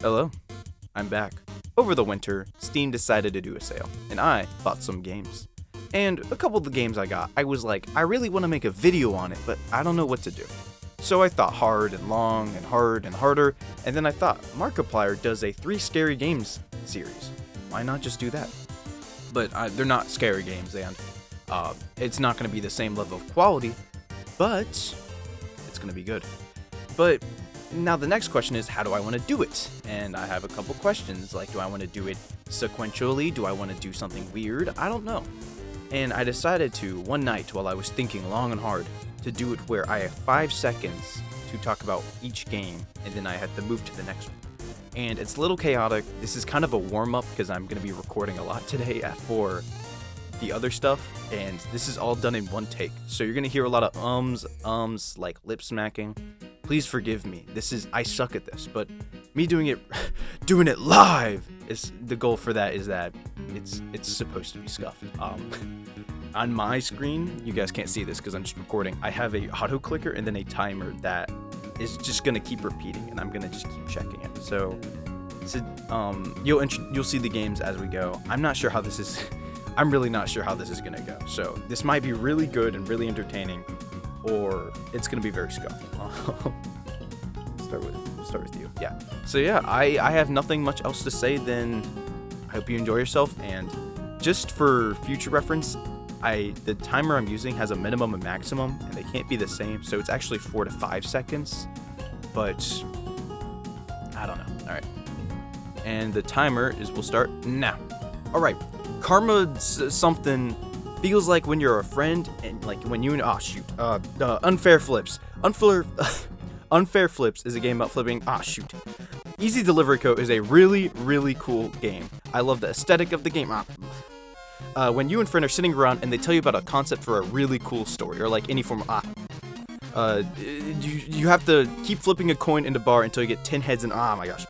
Hello, I'm back. Over the winter, Steam decided to do a sale, and I bought some games. And a couple of the games I got, I was like, I really want to make a video on it, but I don't know what to do. So I thought hard and long and hard and harder, and then I thought, Markiplier does a 3 scary games series. Why not just do that? But they're not scary games, and it's not going to be the same level of quality, but it's going to be good. But now the next question is, how do I want to do it? And I have a couple questions, like, do I want to do it sequentially? Do I want to do something weird? I don't know. And I decided to, one night while I was thinking long and hard, to do it where I have 5 seconds to talk about each game, and then I have to move to the next one. And it's a little chaotic. This is kind of a warm-up because I'm going to be recording a lot today for the other stuff, and this is all done in one take. So you're going to hear a lot of ums, like lip smacking. Please forgive me. I suck at this, but me doing it live is the goal for that. Is that it's supposed to be scuffed. On my screen, you guys can't see this because I'm just recording. I have a auto clicker and then a timer that is just gonna keep repeating, and I'm gonna just keep checking it. So you'll see the games as we go. I'm not sure how this is. I'm really not sure how this is gonna go. So this might be really good and really entertaining, or it's gonna be very scuffed. Start with you. Yeah. So yeah, I have nothing much else to say than I hope you enjoy yourself, and just for future reference, the timer I'm using has a minimum and maximum, and they can't be the same, so it's actually 4 to 5 seconds, but I don't know. All right. And the timer will start now. All right. Karma something feels like when you're a friend, and like when you Unfairflips. Unfairflips is a game about flipping. Easydeliveryco is a really, really cool game. I love the aesthetic of the game. When you and friend are sitting around and they tell you about a concept for a really cool story, or like any form of you have to keep flipping a coin in the bar until you get 10 heads and oh my gosh.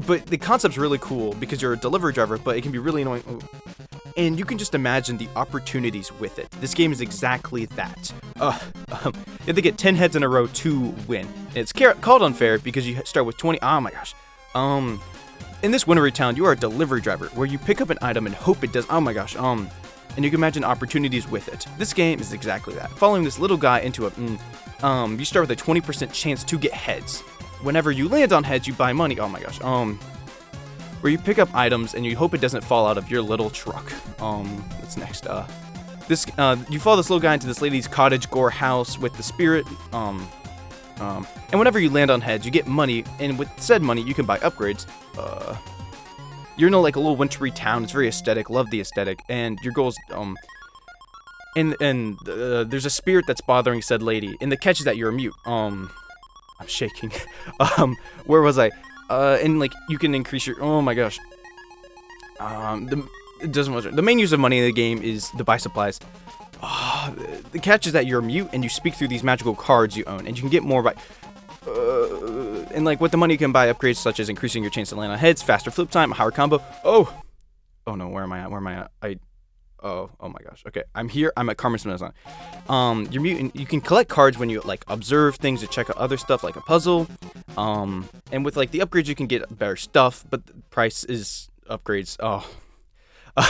But the concept's really cool because you're a delivery driver, but it can be really annoying. And you can just imagine the opportunities with it. This game is exactly that. You have to get 10 heads in a row to win. And it's called unfair because you start with 20. Oh my gosh. In this wintry town, you are a delivery driver where you pick up an item and hope it does. Oh my gosh. And you can imagine opportunities with it. This game is exactly that. Following this little guy into you start with a 20% chance to get heads. Whenever you land on heads, you buy money. Oh my gosh. Where you pick up items and you hope it doesn't fall out of your little truck. What's next? You follow this little guy into this lady's cottage gore house with the spirit. And whenever you land on heads, you get money, and with said money, you can buy upgrades. You're in like a little wintry town. It's very aesthetic. Love the aesthetic. And your goals, there's a spirit that's bothering said lady. And the catch is that you're mute. I'm shaking. Where was I? And like you can increase your. Oh my gosh. It doesn't matter. The main use of money in the game is to buy supplies. The catch is that you're mute and you speak through these magical cards you own, and you can get more by. And like with the money, you can buy upgrades such as increasing your chance to land on heads, faster flip time, a higher combo. Oh no, where am I at? Oh my gosh. Okay, I'm here. I'm at Carmen's Minnesota. You're mute, and you can collect cards when you like observe things to check out other stuff like a puzzle. And with like the upgrades, you can get better stuff, but the price is upgrades.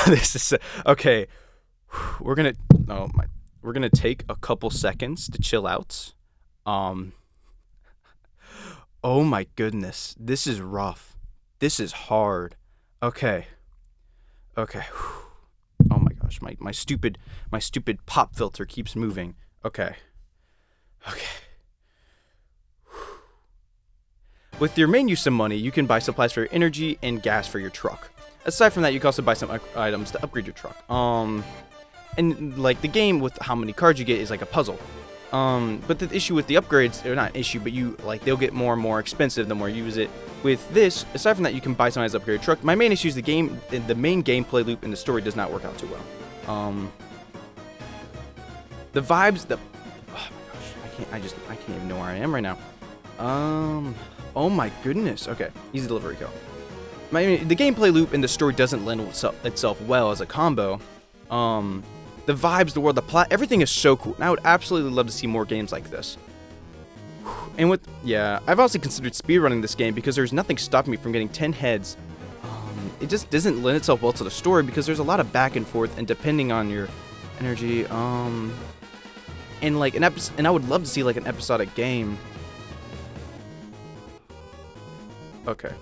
This is okay. We're gonna take a couple seconds to chill out. Oh my goodness, this is rough. This is hard. Okay. Oh my gosh, my stupid pop filter keeps moving. Okay. With your main use of money, you can buy supplies for your energy and gas for your truck. Aside from that, you can also buy some items to upgrade your truck. And like the game with how many cards you get is like a puzzle. But the issue with the upgrades, they're not an issue, but they'll get more and more expensive the more you use it. With this, aside from that, you can buy something to upgrade your truck. My main issue is the main gameplay loop and the story does not work out too well. The vibes, oh my gosh, I can't even know where I am right now. Oh my goodness. Okay, easydeliveryco. The gameplay loop and the story doesn't lend itself well as a combo. The vibes, the world, the plot, everything is so cool. And I would absolutely love to see more games like this. And yeah, I've also considered speedrunning this game because there's nothing stopping me from getting 10 heads. It just doesn't lend itself well to the story because there's a lot of back and forth, and depending on your energy, and like and I would love to see like an episodic game. Okay,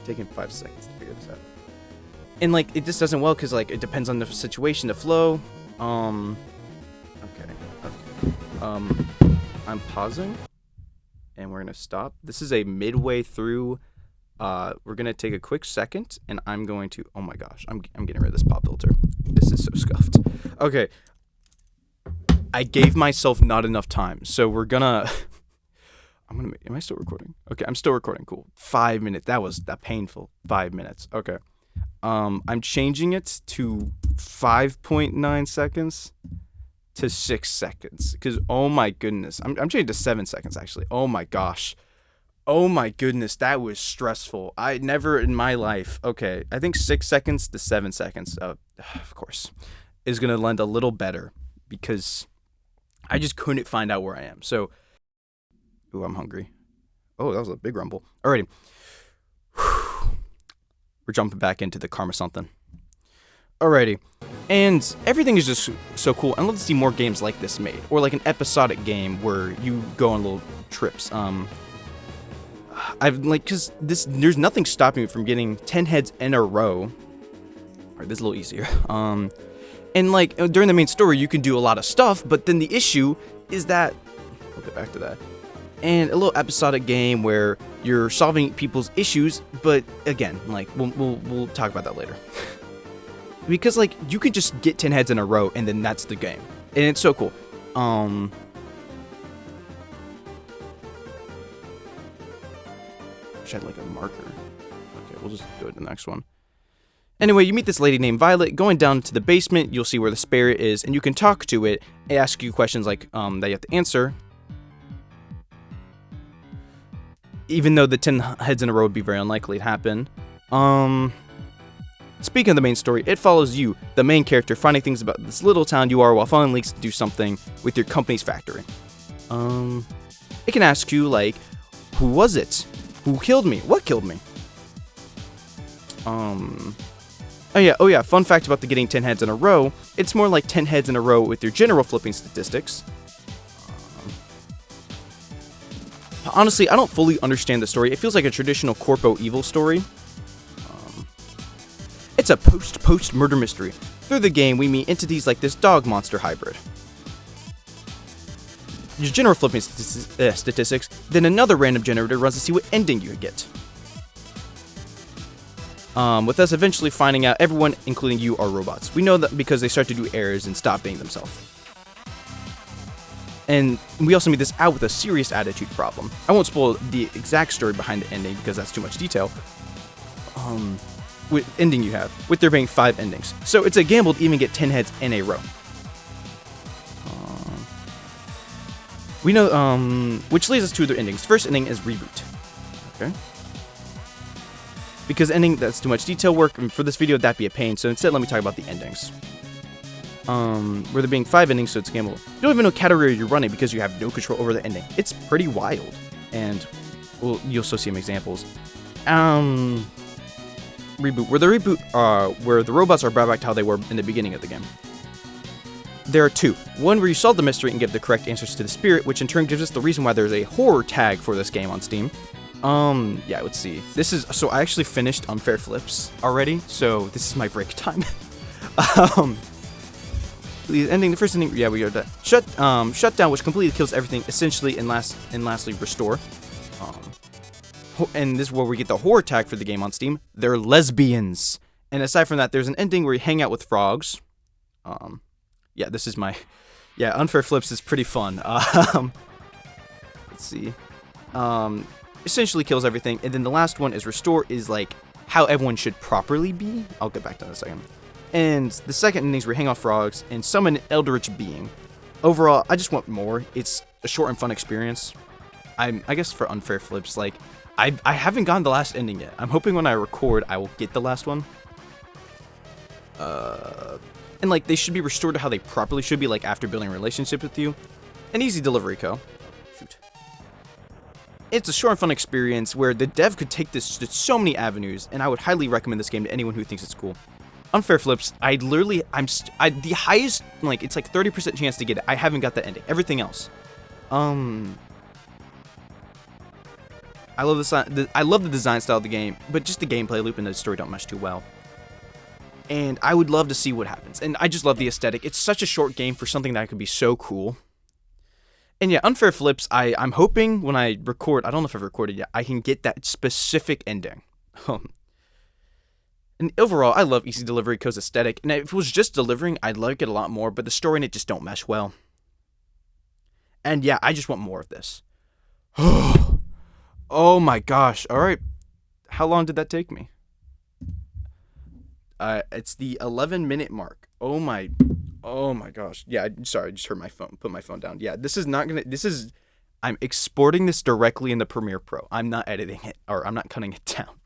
taking 5 seconds to figure this out. And like it just doesn't well because like it depends on the situation, the flow. Okay. I'm pausing, and we're gonna stop. This is a midway through. We're gonna take a quick second, and I'm going to. Oh my gosh, I'm getting rid of this pop filter. This is so scuffed. Okay. I gave myself not enough time, so we're gonna. Am I still recording? Okay, I'm still recording. Cool. 5 minutes. That was that painful. 5 minutes. Okay. I'm changing it to 5.9 seconds to 6 seconds because oh my goodness, I'm changing to 7 seconds actually. Oh my gosh. Oh my goodness, that was stressful. I never in my life. Okay, I think 6 seconds to 7 seconds. Of course, is gonna lend a little better because I just couldn't find out where I am. So, ooh, I'm hungry. Oh, that was a big rumble. Alrighty. We're jumping back into the karma something. Alrighty. And everything is just so cool. I'd love to see more games like this made. Or like an episodic game where you go on little trips. I've like, cause there's nothing stopping me from getting 10 heads in a row. Alright, this is a little easier. And like during the main story you can do a lot of stuff, but then the issue is that we'll get back to that. And a little episodic game where you're solving people's issues, but again, like we'll talk about that later. Because like you could just get 10 heads in a row and then that's the game. And it's so cool. Wish I had like a marker. Okay, we'll just go to the next one. Anyway, you meet this lady named Violet. Going down to the basement, you'll see where the spirit is, and you can talk to it, ask you questions like that you have to answer. Even though the 10 heads in a row would be very unlikely to happen. Speaking of the main story, it follows you, the main character, finding things about this little town you are while following leaks to do something with your company's factory. It can ask you, like, who was it? Who killed me? What killed me? Oh yeah, fun fact about the getting 10 heads in a row, it's more like 10 heads in a row with your general flipping statistics. Honestly, I don't fully understand the story. It feels like a traditional Corpo Evil story. It's a post murder mystery. Through the game, we meet entities like this dog monster hybrid. Your general flipping statistics, then another random generator runs to see what ending you get. With us eventually finding out everyone, including you, are robots. We know that because they start to do errors and stop being themselves. And we also meet this out with a serious attitude problem. I won't spoil the exact story behind the ending because that's too much detail. What ending you have, with there being 5 endings. So it's a gamble to even get 10 heads in a row. We know, which leads us to the endings. First ending is reboot. Okay. Because ending, that's too much detail work, and for this video, that'd be a pain, so instead let me talk about the endings. Where there being 5 endings, so it's a gamble. You don't even know category you're running because you have no control over the ending. It's pretty wild, and well, you'll also see some examples. Reboot, where the robots are brought back to how they were in the beginning of the game. There are 2. One where you solve the mystery and give the correct answers to the spirit, which in turn gives us the reason why there's a horror tag for this game on Steam. Yeah, let's see. So I actually finished Unfairflips already, so this is my break time. The ending, the first ending, yeah, we got that. Shutdown, which completely kills everything, essentially, and lastly, restore. And this is where we get the horror tag for the game on Steam. They're lesbians. And aside from that, there's an ending where you hang out with frogs. Yeah, this is my... Yeah, Unfairflips is pretty fun. Let's see. Essentially kills everything. And then the last one is Restore, is like how everyone should properly be. I'll get back to that in a second. And the second ending is where you hang off frogs and summon an eldritch being. Overall, I just want more. It's a short and fun experience. I guess for Unfairflips, like... I haven't gotten the last ending yet. I'm hoping when I record, I will get the last one. And like, they should be restored to how they properly should be, like after building a relationship with you. And easydeliveryco. Shoot. It's a short and fun experience where the dev could take this to so many avenues, and I would highly recommend this game to anyone who thinks it's cool. Unfairflips, the highest, like, it's like 30% chance to get it. I haven't got the ending. Everything else. I love the design style of the game, but just the gameplay loop and the story don't mesh too well. And I would love to see what happens. And I just love the aesthetic. It's such a short game for something that could be so cool. And yeah, Unfairflips, I'm hoping when I record, I don't know if I've recorded yet, I can get that specific ending. And overall, I love easydeliveryco's aesthetic. And if it was just delivering, I'd like it a lot more, but the story and it just don't mesh well. And yeah, I just want more of this. Oh my gosh. All right. How long did that take me? It's the 11-minute mark. Oh my gosh. Yeah, sorry, I just heard my phone. Put my phone down. Yeah, I'm exporting this directly in the Premiere Pro. I'm not editing it, or I'm not cutting it down.